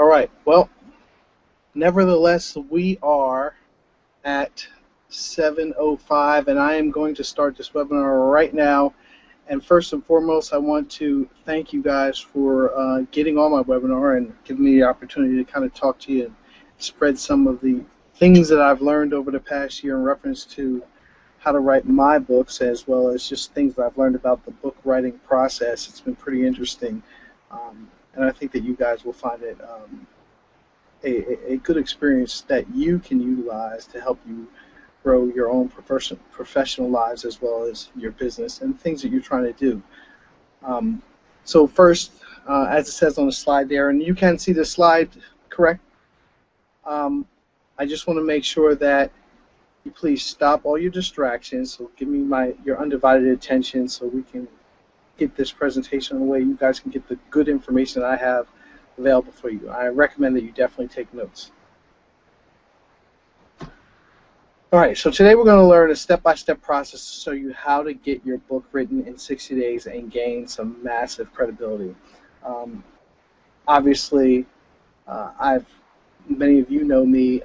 All right. Well, nevertheless, we are at 7:05, and I am going to start this webinar right now. And first and foremost, I want to thank you guys for getting on my webinar and giving me the opportunity to kind of talk to you and spread some of the things that I've learned over the past year in reference to how to write my books, as well as just things that I've learned about the book writing process. It's been pretty interesting, and I think that you guys will find it a good experience that you can utilize to help you grow your own professional lives as well as your business and things that you're trying to do. So first, as it says on the slide there, and you can see the slide, correct? I just want to make sure that you please stop all your distractions. So give me your undivided attention so we can get this presentation on the way. You guys can get the good information that I have available for you. I recommend that you definitely take notes. All right, so today we're going to learn a step-by-step process to show you how to get your book written in 60 days and gain some massive credibility. Obviously, many of you know me,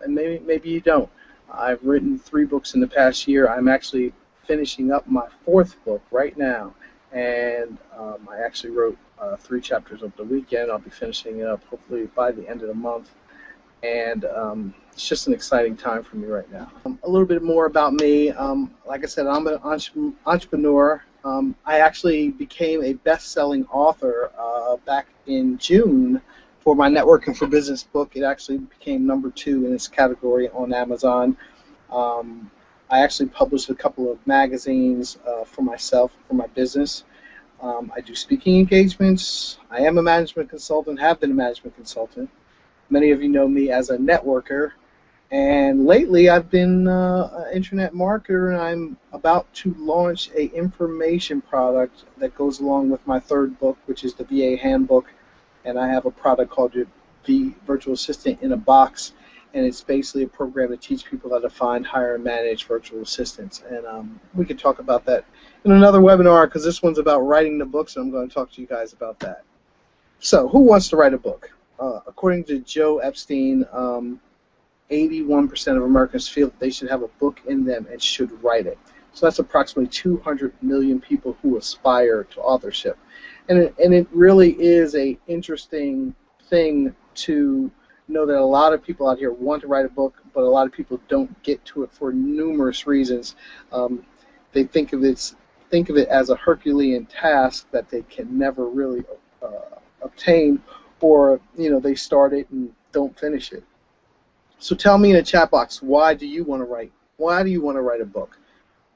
and maybe you don't. I've written 3 books in the past year. I'm actually finishing up my 4th book right now, and I actually wrote 3 chapters over the weekend. I'll be finishing it up hopefully by the end of the month, and it's just an exciting time for me right now. A little bit more about me. Like I said, I'm an entrepreneur. I actually became a best-selling author back in June for my Networking for Business book. It actually became #2 in its category on Amazon. I actually published a couple of magazines for myself, for my business. I do speaking engagements. I am a management consultant, have been a management consultant. Many of you know me as a networker. And lately I've been an internet marketer, and I'm about to launch an information product that goes along with my 3rd book, which is the VA Handbook. And I have a product called the Virtual Assistant in a Box, and it's basically a program to teach people how to find, hire, and manage virtual assistants. And we could talk about that in another webinar, because this one's about writing the books, and I'm going to talk to you guys about that. So, who wants to write a book? According to Joe Epstein, 81% of Americans feel that they should have a book in them and should write it. So that's approximately 200 million people who aspire to authorship. And it really is an interesting thing to know that a lot of people out here want to write a book, but a lot of people don't get to it for numerous reasons. They think of it as a Herculean task that they can never really obtain, or they start it and don't finish it. So tell me in the chat box, why do you want to write? Why do you want to write a book?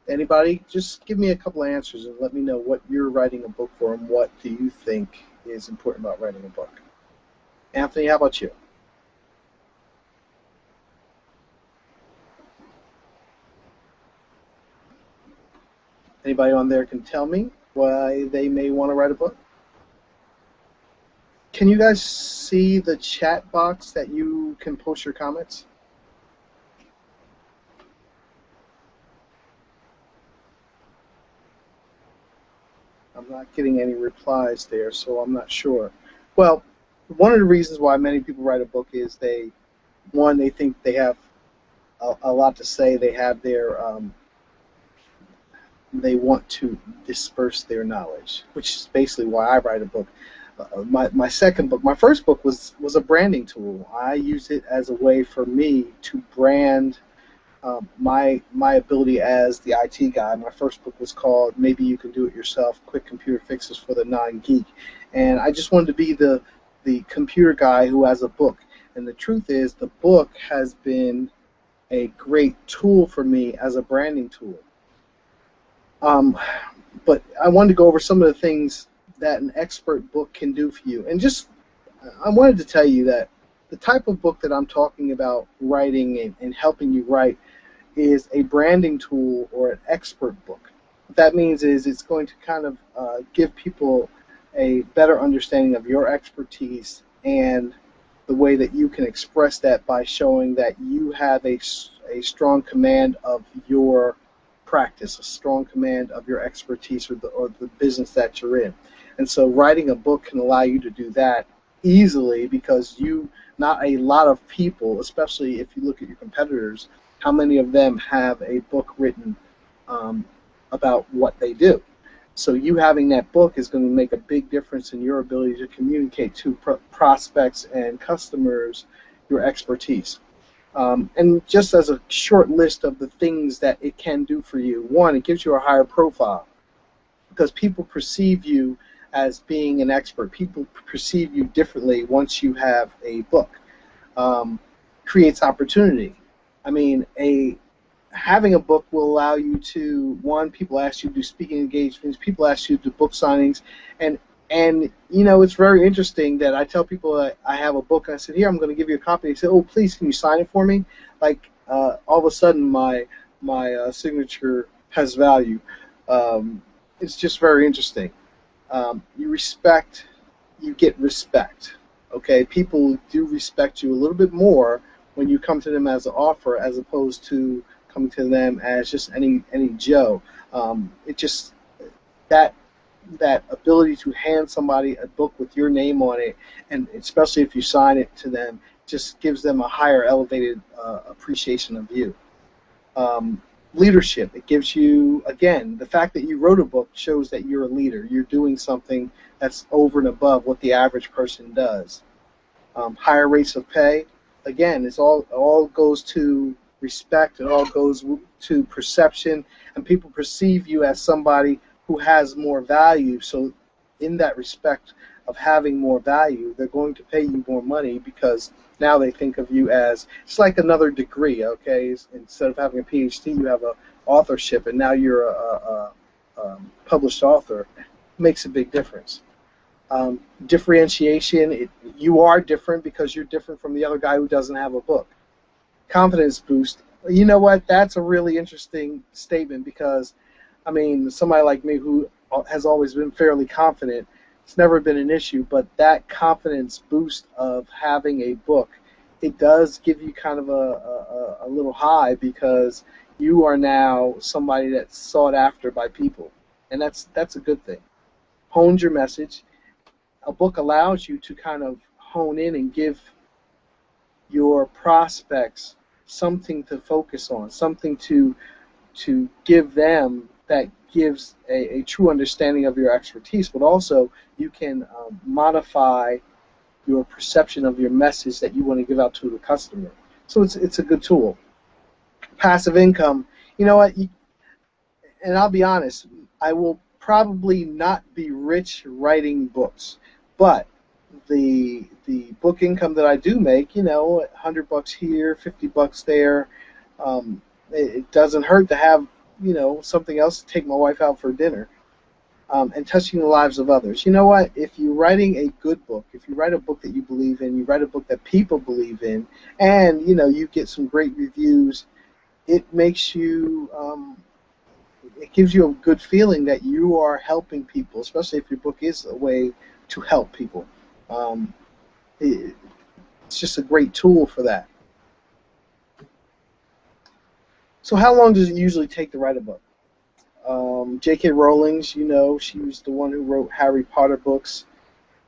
Anybody? Just give me a couple of answers and let me know what you're writing a book for and what do you think is important about writing a book. Anthony, how about you? Anybody on there can tell me why they may want to write a book? Can you guys see the chat box that you can post your comments? I'm not getting any replies there, so I'm not sure. Well, one of the reasons why many people write a book is they think they have a lot to say. They have their they want to disperse their knowledge, which is basically why I write a book. My second book, my first book was a branding tool. I used it as a way for me to brand my ability as the IT guy. My first book was called Maybe You Can Do It Yourself, Quick Computer Fixes for the Non-Geek. And I just wanted to be the computer guy who has a book. And the truth is, the book has been a great tool for me as a branding tool. But I wanted to go over some of the things that an expert book can do for you. And I wanted to tell you that the type of book that I'm talking about writing and helping you write is a branding tool or an expert book. What that means is it's going to kind of give people a better understanding of your expertise and the way that you can express that by showing that you have a strong command of your practice, a strong command of your expertise or the business that you're in. And so writing a book can allow you to do that easily because not a lot of people, especially if you look at your competitors, how many of them have a book written um, about what they do. So you having that book is going to make a big difference in your ability to communicate to prospects and customers your expertise. And just as a short list of the things that it can do for you, one, it gives you a higher profile because people perceive you as being an expert. People perceive you differently once you have a book. Um, Creates opportunity. I mean, having a book will allow you to, one, people ask you to do speaking engagements, people ask you to do book signings, and it's very interesting that I tell people that I have a book and I said, here, I'm going to give you a copy. They say, oh, please, can you sign it for me? Like, all of a sudden my signature has value. It's just very interesting. You get respect. Okay, people do respect you a little bit more when you come to them as an offer, as opposed to coming to them as just any Joe. It just that that ability to hand somebody a book with your name on it, and especially if you sign it to them, just gives them a higher elevated appreciation of you. Um, Leadership. It gives you, again, the fact that you wrote a book shows that you're a leader. You're doing something that's over and above what the average person does. Higher rates of pay. Again, it's all goes to respect. It all goes to perception, and people perceive you as somebody who has more value. So, in that respect of having more value, they're going to pay you more money because now they think of you as, it's like another degree. Okay, instead of having a PhD, you have a authorship, and now you're a published author. It makes a big difference. Differentiation, you are different because you're different from the other guy who doesn't have a book. Confidence boost. You know what? That's a really interesting statement because, I mean, somebody like me who has always been fairly confident, it's never been an issue, but that confidence boost of having a book, it does give you kind of a little high because you are now somebody that's sought after by people, and that's a good thing. Hone your message. A book allows you to kind of hone in and give your prospects something to focus on, something to give them that gives a true understanding of your expertise, but also you can modify your perception of your message that you want to give out to the customer. So it's a good tool. Passive income. You know what? And I'll be honest, I will probably not be rich writing books, but the book income that I do make, $100 here, $50 there, it doesn't hurt to have, something else to take my wife out for dinner, and touching the lives of others. You know what? If you're writing a good book, if you write a book that you believe in, you write a book that people believe in, and you get some great reviews, it makes you, it gives you a good feeling that you are helping people, especially if your book is a way to help people. Um, it's just a great tool for that. So how long does it usually take to write a book? J.K. Rowling's, she was the one who wrote Harry Potter books.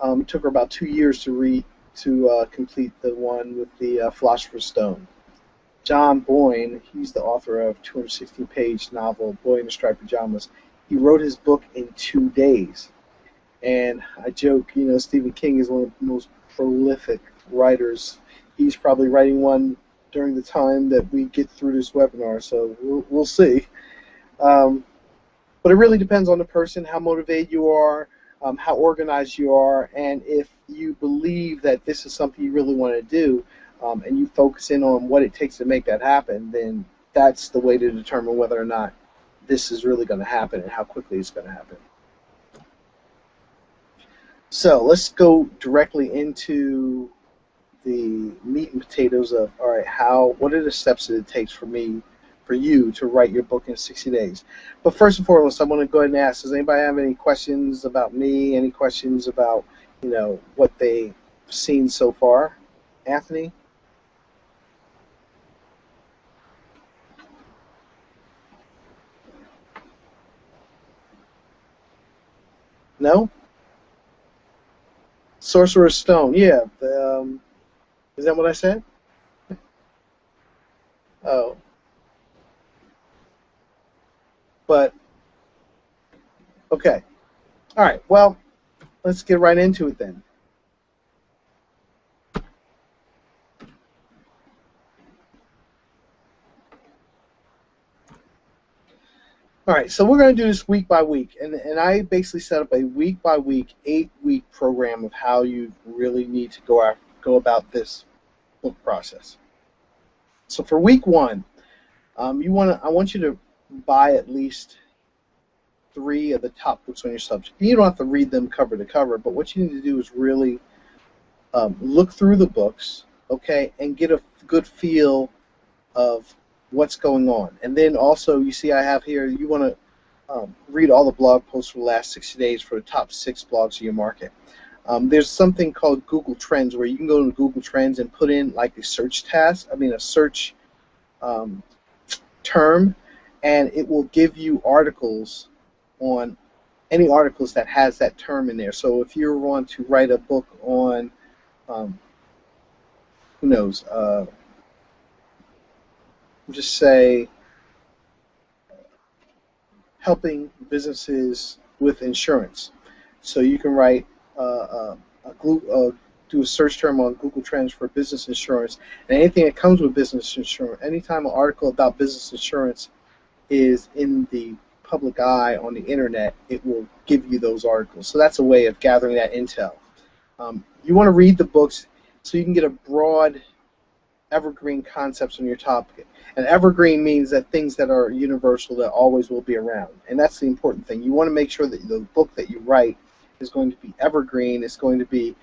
It took her about 2 years to complete the one with the Philosopher's Stone. John Boyne, he's the author of 216-page novel Boy in the Striped Pajamas. He wrote his book in 2 days. And I joke, Stephen King is one of the most prolific writers. He's probably writing one during the time that we get through this webinar, so we'll see. But it really depends on the person, how motivated you are, how organized you are, and if you believe that this is something you really want to do, and you focus in on what it takes to make that happen, then that's the way to determine whether or not this is really going to happen and how quickly it's going to happen. So let's go directly into the meat and potatoes of, all right, what are the steps that it takes for you to write your book in 60 days? But first and foremost, I want to go ahead and ask, does anybody have any questions about me, any questions about, what they've seen so far? Anthony? No? Sorcerer's Stone. Yeah. Is that what I said? Oh, but okay. All right. Well, let's get right into it then. All right, so we're going to do this week by week, and I basically set up a week by week, 8-week program of how you really need to go about this book process. So for week one, I want you to buy at least 3 of the top books on your subject. You don't have to read them cover to cover, but what you need to do is really look through the books, okay, and get a good feel of what's going on. And then also, you see I have here, you want to read all the blog posts for the last 60 days for the top 6 blogs of your market. There's something called Google Trends where you can go to Google Trends and put in like a search a search term, and it will give you articles on any articles that has that term in there. So if you want to write a book on, who knows, just say helping businesses with insurance. So you can write do a search term on Google Trends for business insurance, and anything that comes with business insurance, anytime an article about business insurance is in the public eye on the internet, it will give you those articles. So that's a way of gathering that intel. You want to read the books so you can get a broad evergreen concepts on your topic. And evergreen means that things that are universal, that always will be around. And that's the important thing. You want to make sure that the book that you write is going to be evergreen, it's going to be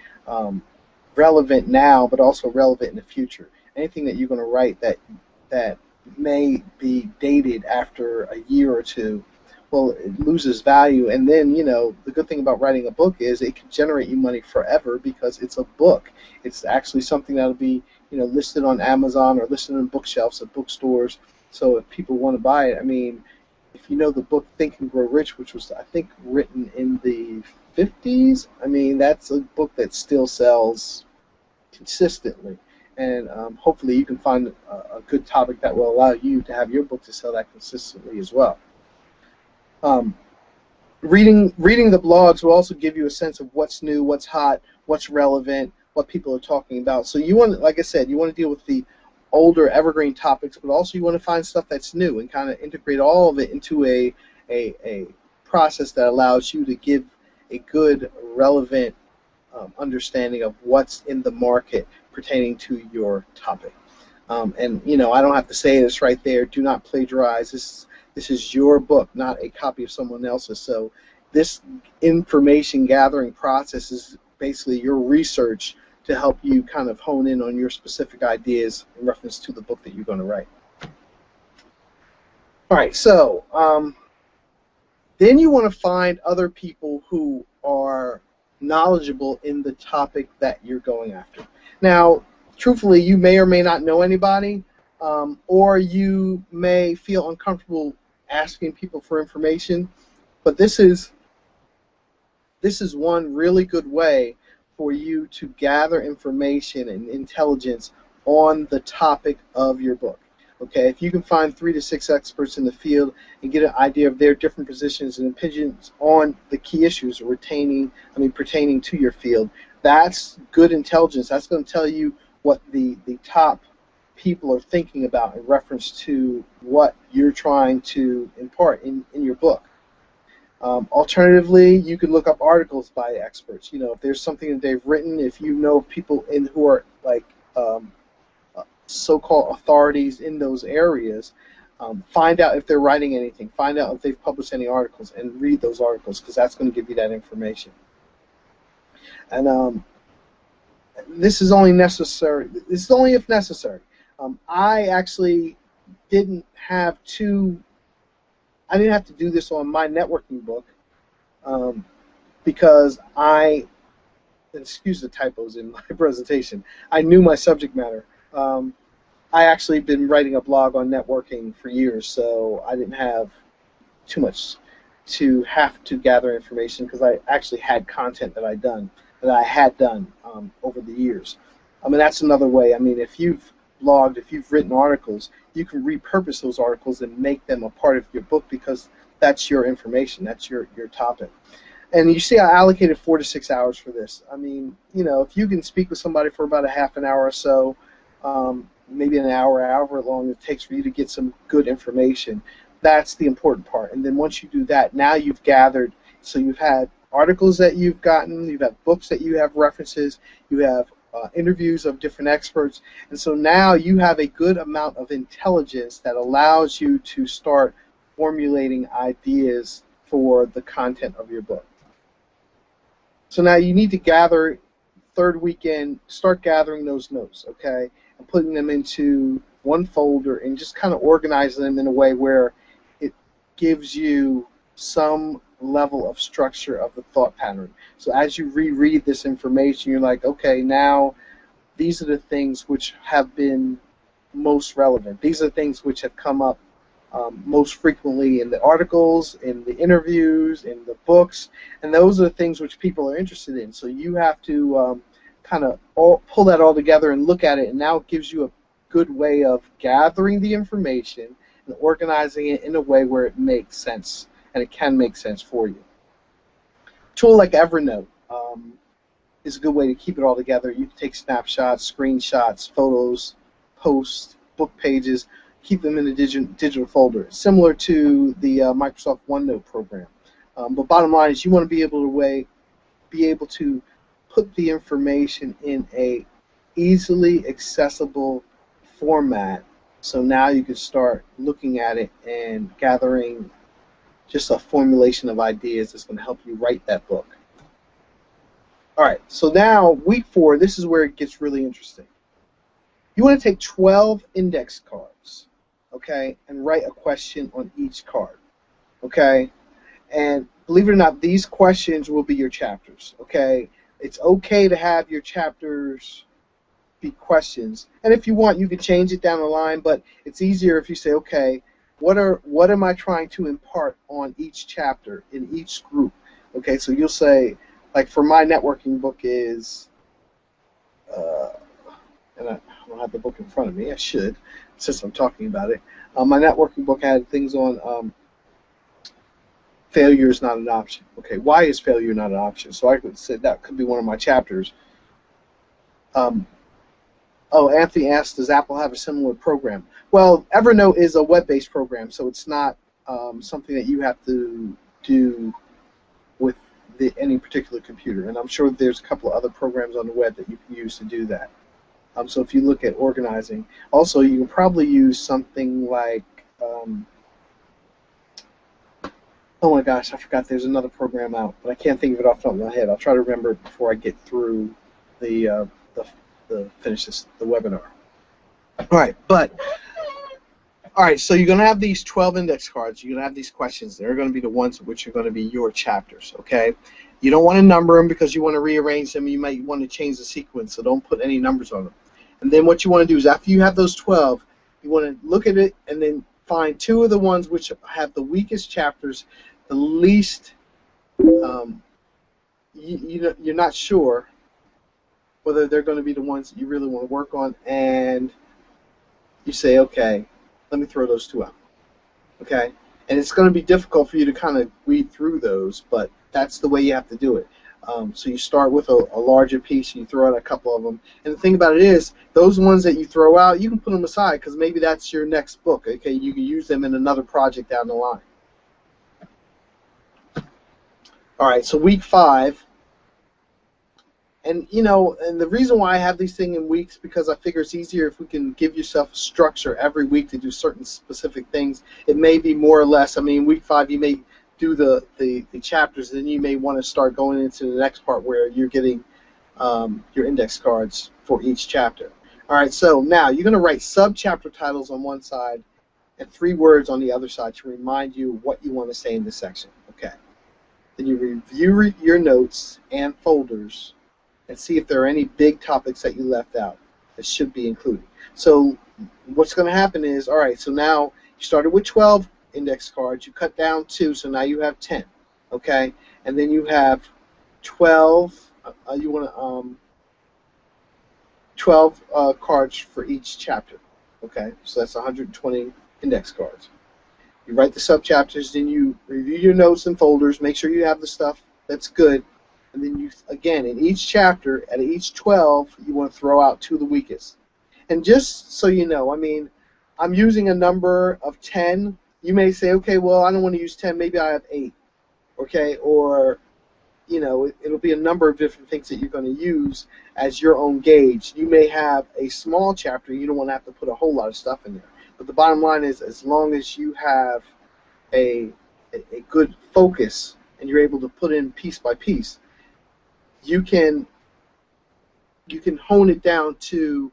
relevant now, but also relevant in the future. Anything that you're going to write that may be dated after a year or two, well, it loses value. And then, you know, the good thing about writing a book is it can generate you money forever because it's a book. It's actually something that'll be, you know, listed on Amazon or listed on bookshelves at bookstores. So if people want to buy it, I mean, if you know the book Think and Grow Rich, which was, I think, written in the 50s, I mean, that's a book that still sells consistently. And hopefully you can find a good topic that will allow you to have your book to sell that consistently as well. Reading the blogs will also give you a sense of what's new, what's hot, what's relevant, what people are talking about. So you want, like I said, you want to deal with the older evergreen topics, but also you want to find stuff that's new and kind of integrate all of it into a process that allows you to give a good, relevant understanding of what's in the market pertaining to your topic. And you know, I don't have to say this right there. Do not plagiarize. This is your book, not a copy of someone else's. So this information gathering process is basically your research to help you kind of hone in on your specific ideas in reference to the book that you're going to write. All right, so then you want to find other people who are knowledgeable in the topic that you're going after. Now, truthfully, you may or may not know anybody, or you may feel uncomfortable asking people for information, but this is one really good way for you to gather information and intelligence on the topic of your book. Okay, if you can find 3 to 6 experts in the field and get an idea of their different positions and opinions on the key issues pertaining to your field, that's good intelligence. That's going to tell you what the top people are thinking about in reference to what you're trying to impart in your book. Alternatively, you could look up articles by experts. You know, if there's something that they've written, if you know people who are like so-called authorities in those areas, find out if they're writing anything. Find out if they've published any articles, and read those articles, because that's going to give you that information. And this is only necessary. This is only if necessary. I actually didn't have to do this on my networking book because excuse the typos in my presentation, I knew my subject matter. I actually been writing a blog on networking for years, so I didn't have too much to have to gather information because I actually had content that I'd done. that I had done over the years. I mean, that's another way. I mean, if you've blogged, if you've written articles, you can repurpose those articles and make them a part of your book because that's your information, that's your topic. And you see I allocated 4 to 6 hours for this. I mean, you know, if you can speak with somebody for about a half an hour or so, maybe an hour, however long it takes for you to get some good information, that's the important part. And then once you do that, now you've gathered, so you've had articles that you've gotten, you've had books that you have references, you have interviews of different experts, and so now you have a good amount of intelligence that allows you to start formulating ideas for the content of your book. So now you need to gather, third weekend, start gathering those notes, okay, and putting them into one folder and just kind of organizing them in a way where it gives you some level of structure of the thought pattern. So as you reread this information, you're like, okay, now these are the things which have been most relevant. These are the things which have come up most frequently in the articles, in the interviews, in the books, and those are the things which people are interested in. So you have to kind of pull that all together and look at it, and now it gives you a good way of gathering the information and organizing it in a way where it makes sense, and it can make sense for you. A tool like Evernote is a good way to keep it all together. You can take snapshots, screenshots, photos, posts, book pages, keep them in a digital folder, similar to the Microsoft OneNote program. But bottom line is you want to be able to put the information in a easily accessible format, so now you can start looking at it and gathering just a formulation of ideas that's going to help you write that book. All right, so now week 4, this is where it gets really interesting. You want to take 12 index cards, okay, and write a question on each card, okay? And believe it or not, these questions will be your chapters, okay? It's okay to have your chapters be questions, and if you want, you can change it down the line, but it's easier if you say, okay, what am I trying to impart on each chapter in each group? Okay, so you'll say, like for my networking book is, and I don't have the book in front of me. I should, since I'm talking about it. My networking book had things on failure is not an option. Okay, why is failure not an option? So I could say that could be one of my chapters. Oh, Anthony asked, does Apple have a similar program? Well, Evernote is a web-based program, so it's not something that you have to do with any particular computer. And I'm sure there's a couple of other programs on the web that you can use to do that. So if you look at organizing, also you can probably use something like, oh my gosh, I forgot there's another program out, but I can't think of it off the top of my head. I'll try to remember it before I get through the finish the webinar. All right, so you're going to have these 12 index cards. You're going to have these questions. They're going to be the ones which are going to be your chapters, okay? You don't want to number them because you want to rearrange them. You might want to change the sequence, so don't put any numbers on them. And then what you want to do is after you have those 12, you want to look at it and then find 2 of the ones which have the weakest chapters, the least, you're not sure whether they're going to be the ones that you really want to work on, and you say, okay, let me throw those 2 out, okay? And it's going to be difficult for you to kind of weed through those, but that's the way you have to do it. So you start with a larger piece, and you throw out a couple of them. And the thing about it is, those ones that you throw out, you can put them aside because maybe that's your next book, okay? You can use them in another project down the line. All right, so week 5. And, you know, and the reason why I have these things in weeks because I figure it's easier if we can give yourself a structure every week to do certain specific things. It may be more or less, I mean, week 5 you may do the chapters, then you may want to start going into the next part where you're getting your index cards for each chapter. All right, so now you're going to write sub-chapter titles on one side and 3 words on the other side to remind you what you want to say in this section. Okay. Then you review your notes and folders and see if there are any big topics that you left out that should be included. So what's going to happen is, all right, so now you started with 12 index cards, you cut down 2, so now you have 10, okay? And then you have 12 you want to 12 cards for each chapter. Okay, so that's 120 index cards. You write the subchapters, then you review your notes and folders, make sure you have the stuff that's good, and then you, again, in each chapter, at each 12, you want to throw out 2 of the weakest. And just so you know, I mean, I'm using a number of 10. You may say, okay, well, I don't want to use 10, maybe I have 8, okay, or you know, it'll be a number of different things that you're going to use as your own gauge. You may have a small chapter, you don't want to have to put a whole lot of stuff in there. But the bottom line is, as long as you have a good focus and you're able to put in piece by piece, you can hone it down to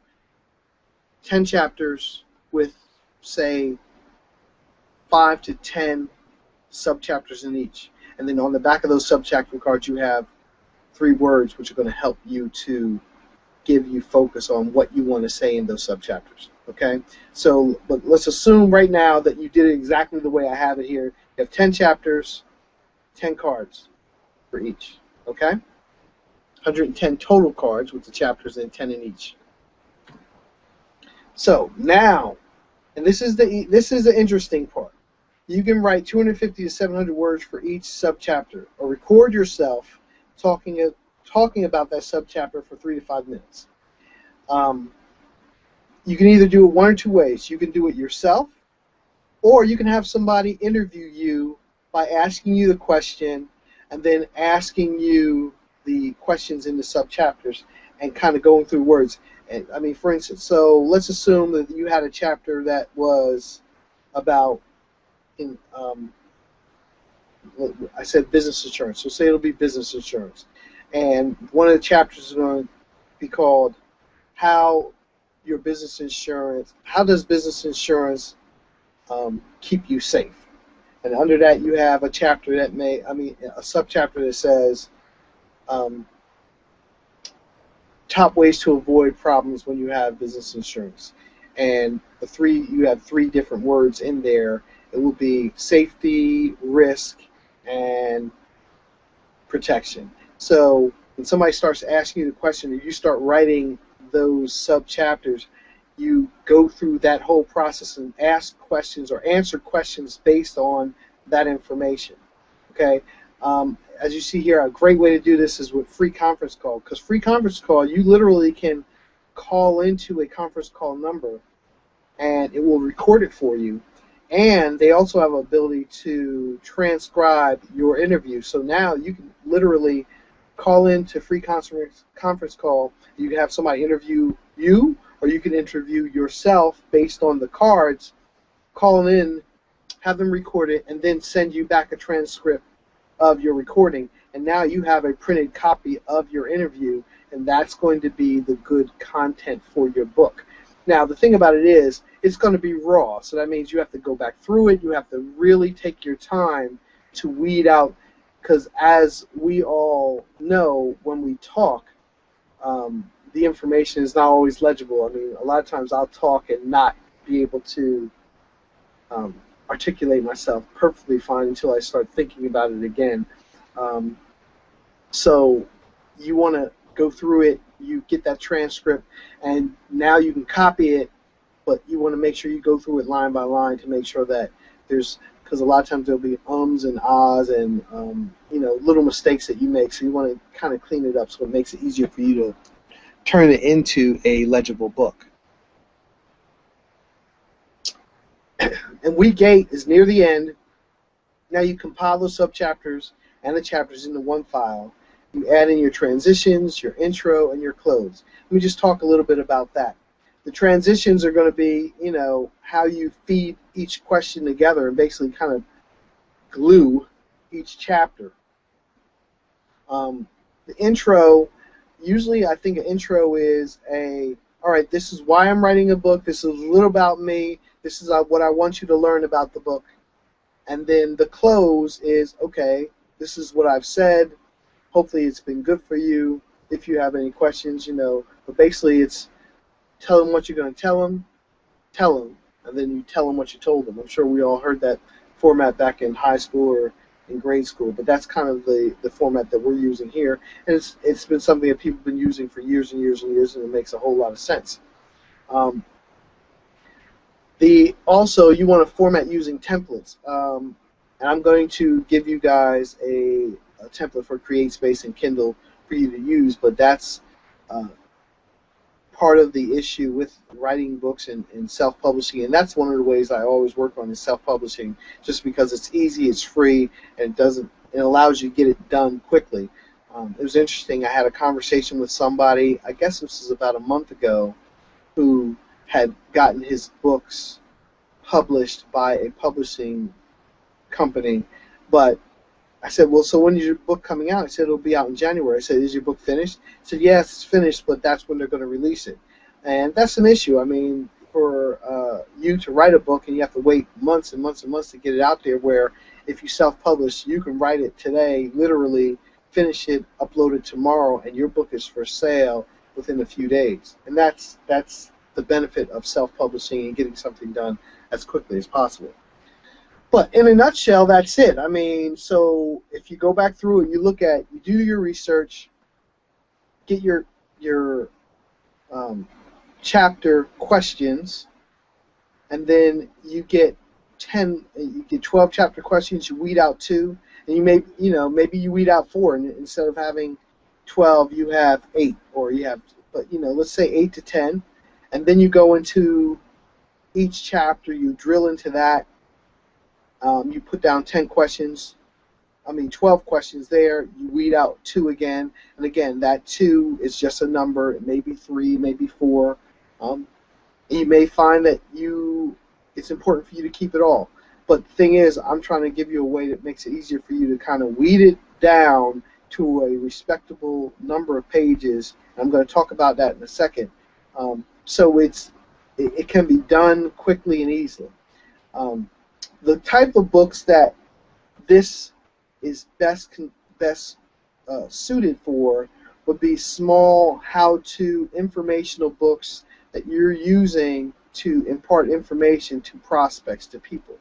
10 chapters with, say, 5 to 10 subchapters in each. And then on the back of those subchapter cards, you have 3 words which are going to help you to give you focus on what you want to say in those subchapters. Okay? So, but let's assume right now that you did it exactly the way I have it here. You have 10 chapters, 10 cards for each. Okay? 110 total cards with the chapters and 10 in each. So now, and this is the interesting part. You can write 250 to 700 words for each subchapter, or record yourself talking about that subchapter for 3 to 5 minutes. You can either do it one or two ways. You can do it yourself, or you can have somebody interview you by asking you the question and then asking you the questions in the subchapters and kind of going through words. And, I mean, for instance, so let's assume that you had a chapter that was about, I said business insurance, so say it'll be business insurance. And one of the chapters is going to be called how does business insurance keep you safe? And under that you have a chapter that a subchapter that says top ways to avoid problems when you have business insurance. And you have 3 different words in there. It will be safety, risk, and protection. So when somebody starts asking you the question and you start writing those sub-chapters, you go through that whole process and ask questions or answer questions based on that information. Okay? As you see here, a great way to do this is with free conference call, because free conference call, you literally can call into a conference call number and it will record it for you. And they also have an ability to transcribe your interview. So now you can literally call into free conference call. You can have somebody interview you, or you can interview yourself based on the cards, call in, have them record it, and then send you back a transcript of your recording. And now you have a printed copy of your interview, and that's going to be the good content for your book. Now, the thing about it is, it's going to be raw, so that means you have to go back through it. You have to really take your time to weed out, because as we all know, when we talk, the information is not always legible. I mean, a lot of times I'll talk and not be able to articulate myself perfectly fine until I start thinking about it again. So you want to go through it, you get that transcript, and now you can copy it, but you want to make sure you go through it line by line to make sure that because a lot of times there'll be ums and ahs and little mistakes that you make, so you want to kind of clean it up so it makes it easier for you to turn it into a legible book. And week 8 is near the end. Now you compile those subchapters and the chapters into one file. You add in your transitions, your intro, and your close. Let me just talk a little bit about that. The transitions are going to be, how you feed each question together and basically kind of glue each chapter. The intro, usually I think an intro is all right, this is why I'm writing a book, this is a little about me, this is what I want you to learn about the book. And then the close is, okay, this is what I've said, hopefully it's been good for you. If you have any questions, but basically it's tell them what you're going to tell them, and then you tell them what you told them. I'm sure we all heard that format back in high school or in grade school, but that's kind of the format that we're using here, and it's been something that people have been using for years and years and years, and it makes a whole lot of sense. Um, also, you want to format using templates, and I'm going to give you guys a template for CreateSpace and Kindle for you to use, but that's part of the issue with writing books and self-publishing, and that's one of the ways I always work on is self-publishing, just because it's easy, it's free, and it allows you to get it done quickly. It was interesting. I had a conversation with somebody, I guess this was about a month ago, who had gotten his books published by a publishing company, but I said, well, so when is your book coming out? He said, it'll be out in January. I said, is your book finished? He said, yes, it's finished, but that's when they're going to release it. And that's an issue. I mean, for you to write a book and you have to wait months and months and months to get it out there, where if you self-publish, you can write it today, literally finish it, upload it tomorrow, and your book is for sale within a few days. And that's the benefit of self-publishing and getting something done as quickly as possible. But in a nutshell, that's it. I mean, so if you go back through it, you do your research, get your chapter questions, and then you get 12 chapter questions. You weed out 2, and maybe you weed out 4, and instead of having 12, you have 8, or you have, but let's say 8 to 10, and then you go into each chapter, you drill into that. You put down 12 questions there. You weed out 2 again, and again, that 2 is just a number. It may be 3, maybe 4. You may find that it's important for you to keep it all. But the thing is, I'm trying to give you a way that makes it easier for you to kind of weed it down to a respectable number of pages. I'm going to talk about that in a second. So it can be done quickly and easily. The type of books that this is best suited for would be small how-to informational books that you're using to impart information to prospects, to people.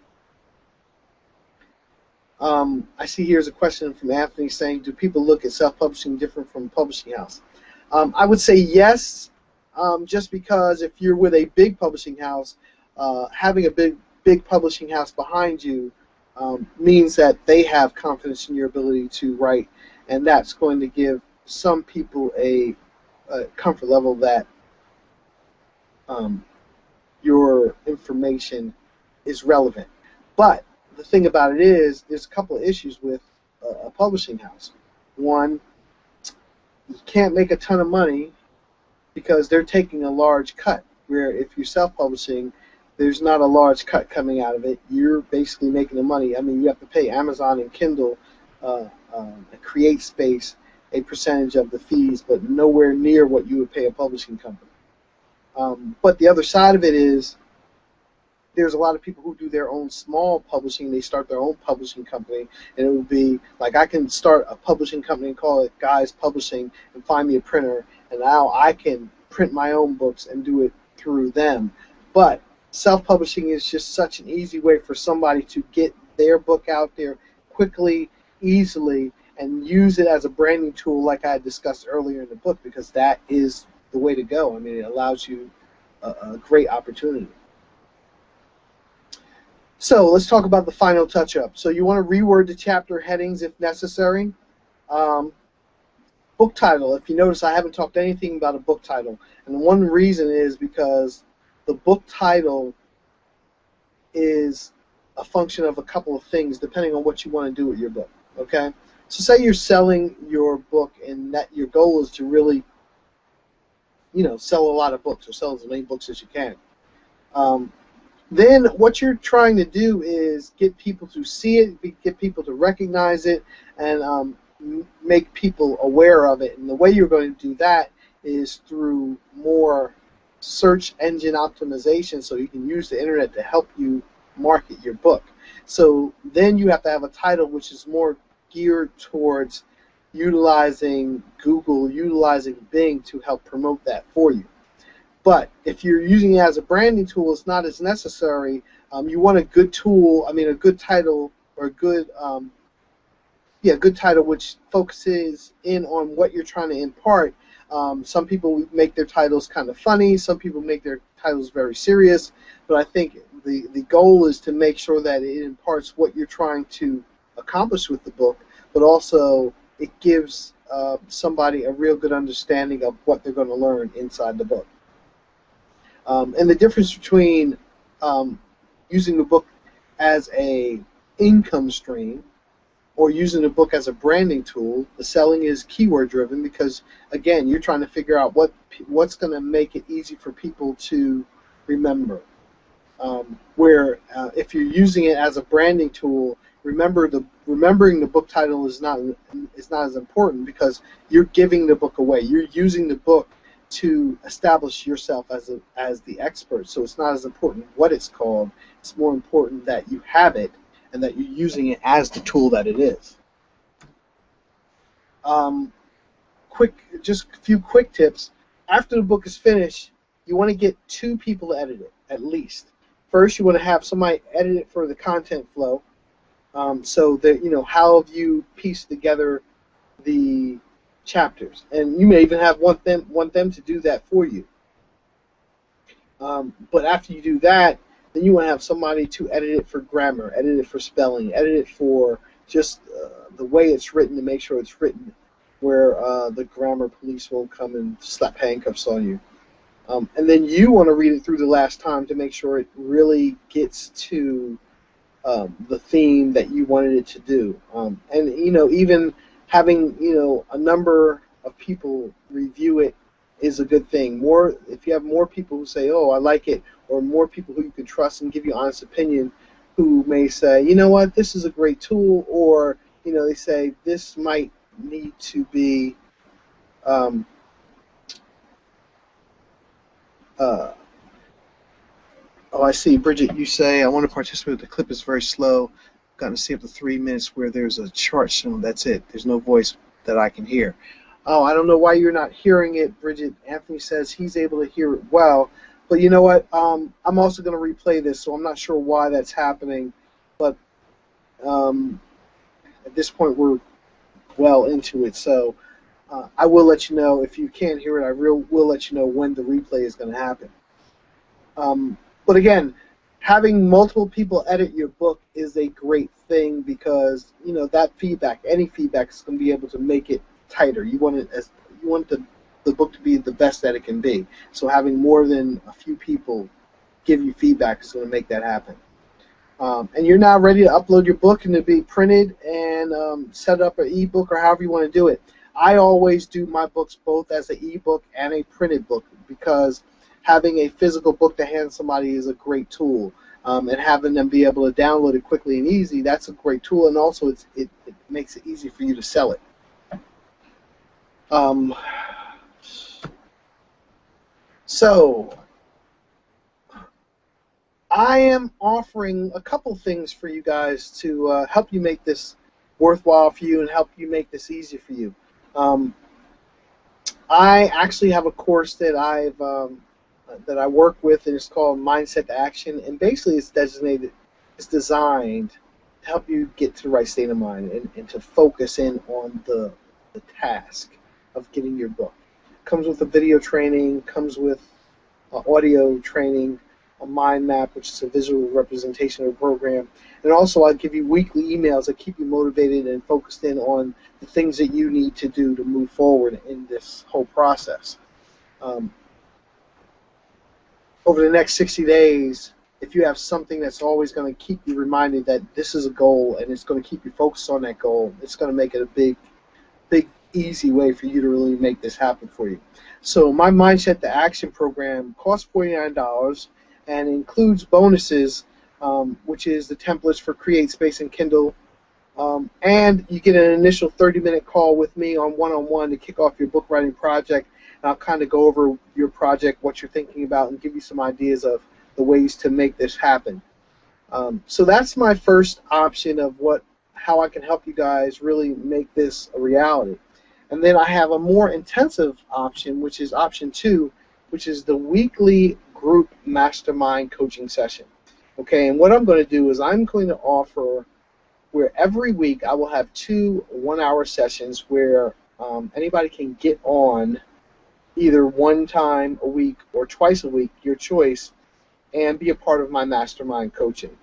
I see here's a question from Anthony saying, do people look at self-publishing different from publishing house? I would say yes, just because if you're with a big publishing house, having a big publishing house behind you means that they have confidence in your ability to write, and that's going to give some people a comfort level that your information is relevant. But the thing about it is, there's a couple of issues with a publishing house. One, you can't make a ton of money because they're taking a large cut, where if you're self-publishing, there's not a large cut coming out of it. You're basically making the money. I mean, you have to pay Amazon and Kindle, CreateSpace, a percentage of the fees, but nowhere near what you would pay a publishing company. But the other side of it is, there's a lot of people who do their own small publishing. They start their own publishing company, and it would be like, I can start a publishing company and call it Guys Publishing and find me a printer, and now I can print my own books and do it through them. But self-publishing is just such an easy way for somebody to get their book out there quickly, easily, and use it as a branding tool like I discussed earlier in the book, because that is the way to go. I mean, it allows you a great opportunity. So let's talk about the final touch-up. So you want to reword the chapter headings if necessary. Book title. If you notice, I haven't talked anything about a book title. And one reason is because the book title is a function of a couple of things depending on what you want to do with your book. Okay? So say you're selling your book and that your goal is to really, sell a lot of books, or sell as many books as you can. Then what you're trying to do is get people to see it, get people to recognize it, and make people aware of it. And the way you're going to do that is through more search engine optimization, so you can use the internet to help you market your book. So then you have to have a title which is more geared towards utilizing Google, utilizing Bing to help promote that for you. But if you're using it as a branding tool, it's not as necessary. You want a good tool, a good title, or a good yeah, good title which focuses in on what you're trying to impart. Some people make their titles kind of funny. Some people make their titles very serious. But I think the goal is to make sure that it imparts what you're trying to accomplish with the book, but also it gives somebody a real good understanding of what they're going to learn inside the book. And the difference between using the book as a income stream or using the book as a branding tool, the selling is keyword driven because, again, you're trying to figure out what's going to make it easy for people to remember. Where if you're using it as a branding tool, remembering the book title is not as important because you're giving the book away. You're using the book to establish yourself as the expert. So it's not as important what it's called. It's more important that you have it and that you're using it as the tool that it is. Just a few quick tips. After the book is finished, you want to get 2 people to edit it, at least. First, you want to have somebody edit it for the content flow, so that how have you pieced together the chapters, and you may even want them to do that for you. But after you do that, then you want to have somebody to edit it for grammar, edit it for spelling, edit it for just the way it's written to make sure it's written where the grammar police won't come and slap handcuffs on you. And then you want to read it through the last time to make sure it really gets to the theme that you wanted it to do. And even having a number of people review it is a good thing. If you have more people who say, "Oh, I like it," or more people who you can trust and give you honest opinion, who may say, "You know what, this is a great tool," or they say this might need to be. Oh, I see. Bridget, you say, "I want to participate. The clip is very slow. I've gotten to see up to 3 minutes where there's a chart shown. That's it. There's no voice that I can hear." Oh, I don't know why you're not hearing it, Bridget. Anthony says he's able to hear it well. But you know what? I'm also going to replay this, so I'm not sure why that's happening. But at this point, we're well into it. So I will let you know. If you can't hear it, I will let you know when the replay is going to happen. But again, having multiple people edit your book is a great thing because that feedback, any feedback, is going to be able to make it tighter. You want the book to be the best that it can be. So having more than a few people give you feedback is going to make that happen. And you're now ready to upload your book and to be printed and set up an ebook or however you want to do it. I always do my books both as an ebook and a printed book because having a physical book to hand somebody is a great tool. And having them be able to download it quickly and easy, that's a great tool. And also it makes it easy for you to sell it. So I am offering a couple things for you guys to help you make this worthwhile for you and help you make this easy for you. I actually have a course that that I work with, and it's called Mindset to Action, and basically it's designed to help you get to the right state of mind and to focus in on the task of getting your book. Comes with a video training, comes with audio training, a mind map, which is a visual representation of the program, and also I'll give you weekly emails that keep you motivated and focused in on the things that you need to do to move forward in this whole process. Over the next 60 days, if you have something that's always going to keep you reminded that this is a goal and it's going to keep you focused on that goal, it's going to make it a big, easy way for you to really make this happen for you. So my Mindset to Action program costs $49 and includes bonuses, which is the templates for Create Space and Kindle, and you get an initial 30-minute call with me on one-on-one to kick off your book writing project. And I'll kind of go over your project, what you're thinking about, and give you some ideas of the ways to make this happen. So that's my first option of how I can help you guys really make this a reality. And then I have a more intensive option, which is option 2, which is the weekly group mastermind coaching session. Okay, and what I'm going to do is I'm going to offer where every week I will have 2 one-hour sessions where anybody can get on either one time a week or twice a week, your choice, and be a part of my mastermind coaching.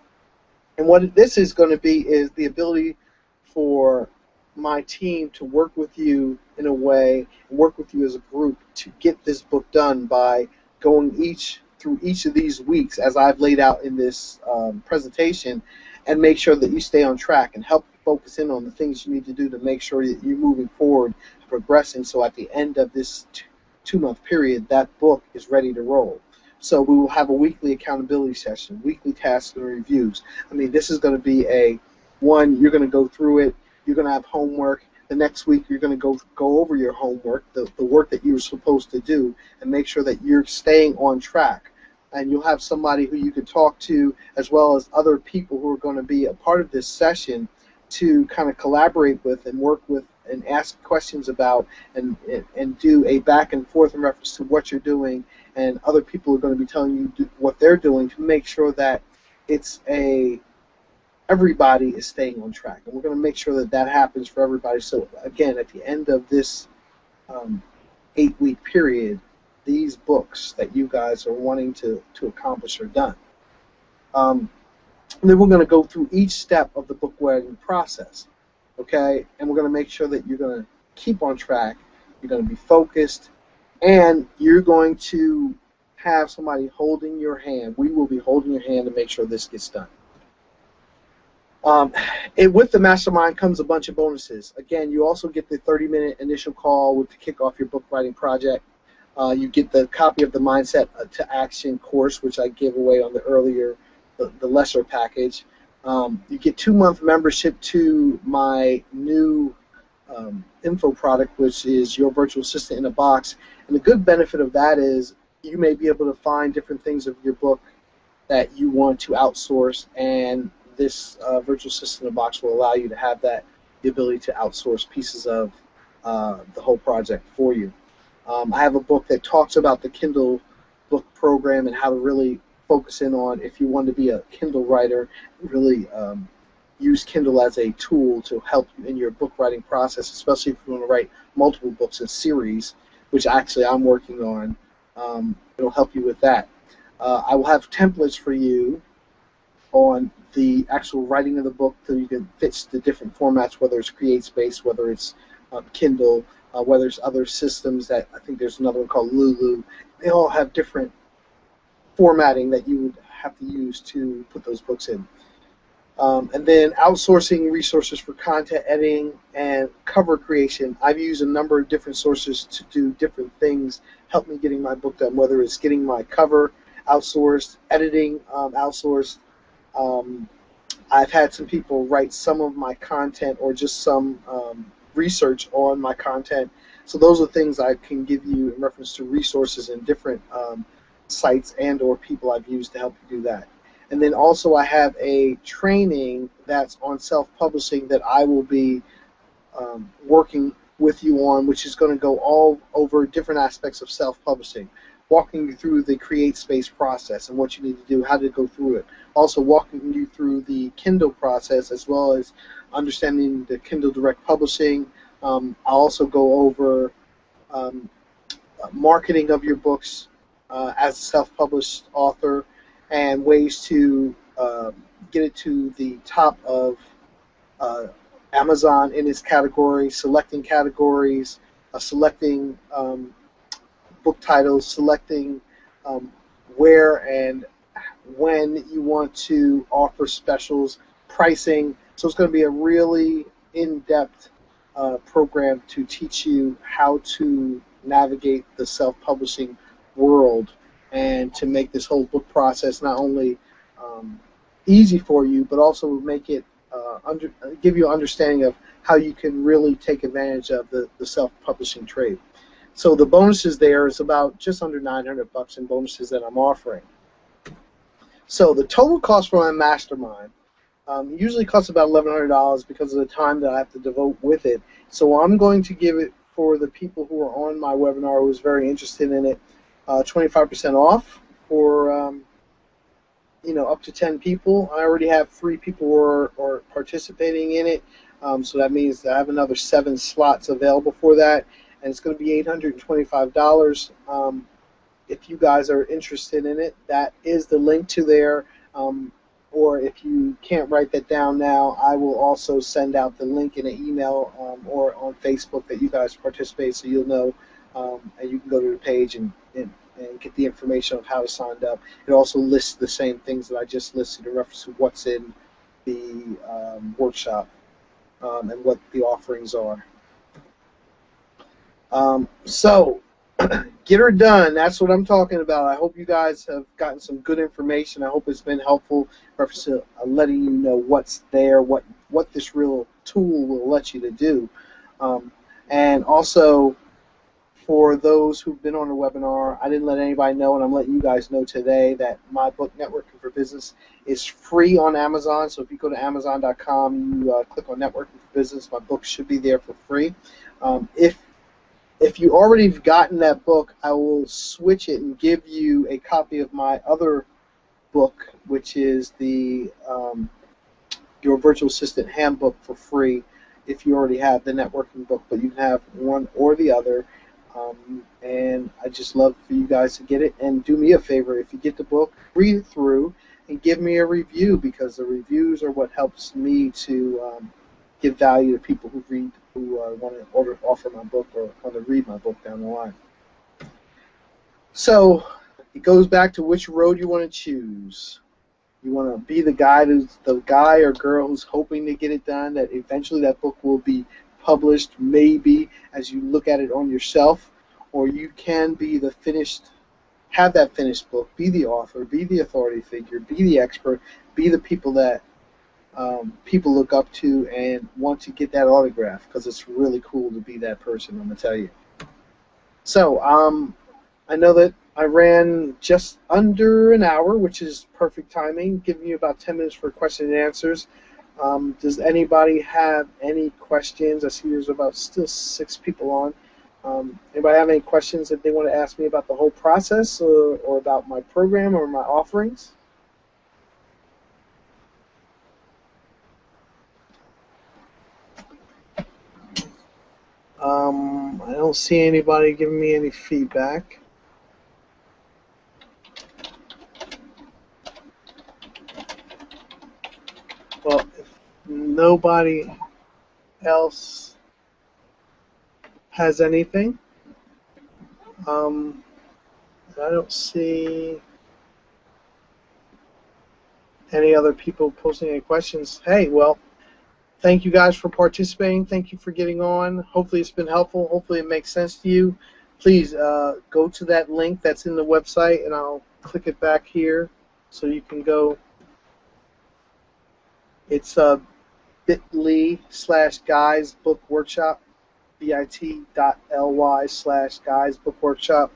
And what this is going to be is the ability for my team to work with you in a way, work with you as a group to get this book done by going through each of these weeks as I've laid out in this presentation, and make sure that you stay on track and help focus in on the things you need to do to make sure that you're moving forward, progressing, so at the end of this 2-month period, that book is ready to roll. So we will have a weekly accountability session, weekly tasks and reviews. I mean, this is going to be you're going to go through it, you're going to have homework. The next week you're going to go over your homework, the work that you're supposed to do, and make sure that you're staying on track. And you'll have somebody who you can talk to, as well as other people who are going to be a part of this session, to kind of collaborate with and work with and ask questions about, and do a back and forth in reference to what you're doing, and other people are going to be telling you what they're doing to make sure that everybody is staying on track. And we're going to make sure that that happens for everybody. So again, at the end of this 8-week period, these books that you guys are wanting to accomplish are done. And then we're going to go through each step of the book writing process, okay? And we're going to make sure that you're going to keep on track, you're going to be focused, and you're going to have somebody holding your hand. We will be holding your hand to make sure this gets done. With the mastermind comes a bunch of bonuses. Again, you also get the 30-minute initial call to kick off your book writing project. You get the copy of the Mindset to Action course, which I gave away on the lesser package. You get 2-month membership to my new info product, which is Your Virtual Assistant in a Box. And the good benefit of that is you may be able to find different things of your book that you want to outsource, and this Virtual Assistant in a Box will allow you to have the ability to outsource pieces of the whole project for you. I have a book that talks about the Kindle book program and how to really focus in on, if you want to be a Kindle writer, really use Kindle as a tool to help you in your book writing process, especially if you want to write multiple books in series, which actually I'm working on. It'll help you with that. I will have templates for you on the actual writing of the book, so you can fit the different formats, whether it's CreateSpace, whether it's Kindle, whether it's other systems that I think there's another one called Lulu. They all have different formatting that you would have to use to put those books in. And then outsourcing resources for content editing and cover creation. I've used a number of different sources to do different things, help me getting my book done, whether it's getting my cover outsourced, editing outsourced. I've had some people write some of my content or just some research on my content. So those are things I can give you in reference to resources and different sites and or people I've used to help you do that. And then also I have a training that's on self-publishing that I will be working with you on, which is going to go all over different aspects of self-publishing, walking you through the CreateSpace process and what you need to do, how to go through it. Also walking you through the Kindle process, as well as understanding the Kindle Direct Publishing. I'll also go over marketing of your books as a self-published author, and ways to get it to the top of Amazon in its category, selecting categories, selecting book titles, selecting where and when you want to offer specials, pricing. So it's going to be a really in-depth program to teach you how to navigate the self-publishing world and to make this whole book process not only easy for you, but also make it give you an understanding of how you can really take advantage of the self-publishing trade. So the bonuses there is about just under $900 in bonuses that I'm offering. So the total cost for my mastermind usually costs about $1,100 because of the time that I have to devote with it. So I'm going to give it, for the people who are on my webinar who's very interested in it, 25% off for up to 10 people. I already have 3 people who are participating in it, so that means that I have another 7 slots available for that, and it's going to be $825. If you guys are interested in it, that is the link to there. Or if you can't write that down now, I will also send out the link in an email or on Facebook that you guys participate, so you'll know, and you can go to the page and get the information of how to sign up. It also lists the same things that I just listed in reference to what's in the workshop and what the offerings are. So, get her done. That's what I'm talking about. I hope you guys have gotten some good information. I hope it's been helpful in reference to letting you know what's there, what this real tool will let you to do. And also, for those who've been on the webinar, I didn't let anybody know, and I'm letting you guys know today that my book, Networking for Business, is free on Amazon. So if you go to Amazon.com, you click on Networking for Business, my book should be there for free. If you already have gotten that book, I will switch it and give you a copy of my other book, which is the Your Virtual Assistant Handbook for free if you already have the networking book, but you can have one or the other. And I just love for you guys to get it. And do me a favor, if you get the book, read it through and give me a review, because the reviews are what helps me to give value to people who read, who want to offer my book or want to read my book down the line. So it goes back to which road you want to choose. You want to be the guy or girl who's hoping to get it done, that eventually that book will be published, maybe as you look at it on yourself, or you can be have that finished book, be the author, be the authority figure, be the expert, be the people that people look up to and want to get that autograph, because it's really cool to be that person, I'm going to tell you. So I know that I ran just under an hour, which is perfect timing, giving you about 10 minutes for question and answers. Does anybody have any questions? I see there's about still 6 people on. Anybody have any questions that they want to ask me about the whole process or about my program or my offerings? I don't see anybody giving me any feedback. Well, if nobody else has anything, I don't see any other people posting any questions. Hey, well, thank you guys for participating. Thank you for getting on. Hopefully it's been helpful. Hopefully it makes sense to you. Please go to that link that's in the website, and I'll click it back here so you can go. It's bit.ly/guysbookworkshop, bit.ly/guysbookworkshop.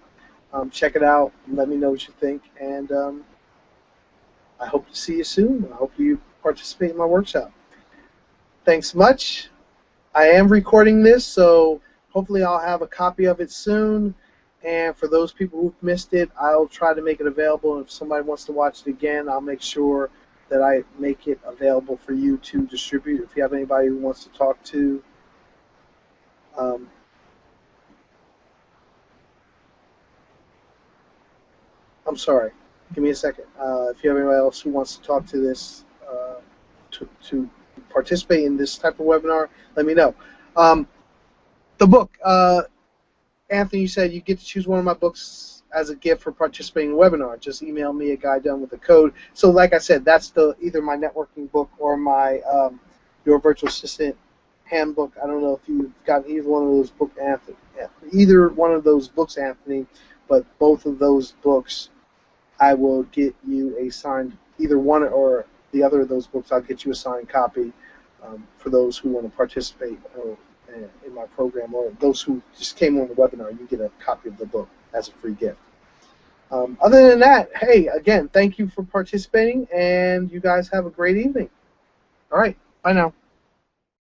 Check it out and let me know what you think. And I hope to see you soon. I hope you participate in my workshop. Thanks much. I am recording this, so hopefully I'll have a copy of it soon. And for those people who've missed it, I'll try to make it available. If somebody wants to watch it again, I'll make sure that I make it available for you to distribute. If you have anybody who wants to talk to, I'm sorry. Give me a second. If you have anybody else who wants to talk to this, to participate in this type of webinar, let me know. The book, Anthony, you said you get to choose one of my books as a gift for participating in the webinar. Just email me a guide done with the code. So like I said, that's either my networking book or my Your Virtual Assistant Handbook. I don't know if you've got either one of those books, Anthony. Either one of those books, Anthony, but both of those books, I will get you a signed, either one or the other of those books, I'll get you a signed copy for those who want to participate in my program, or those who just came on the webinar. You get a copy of the book as a free gift. Other than that, hey, again, thank you for participating, and you guys have a great evening. All right, bye now.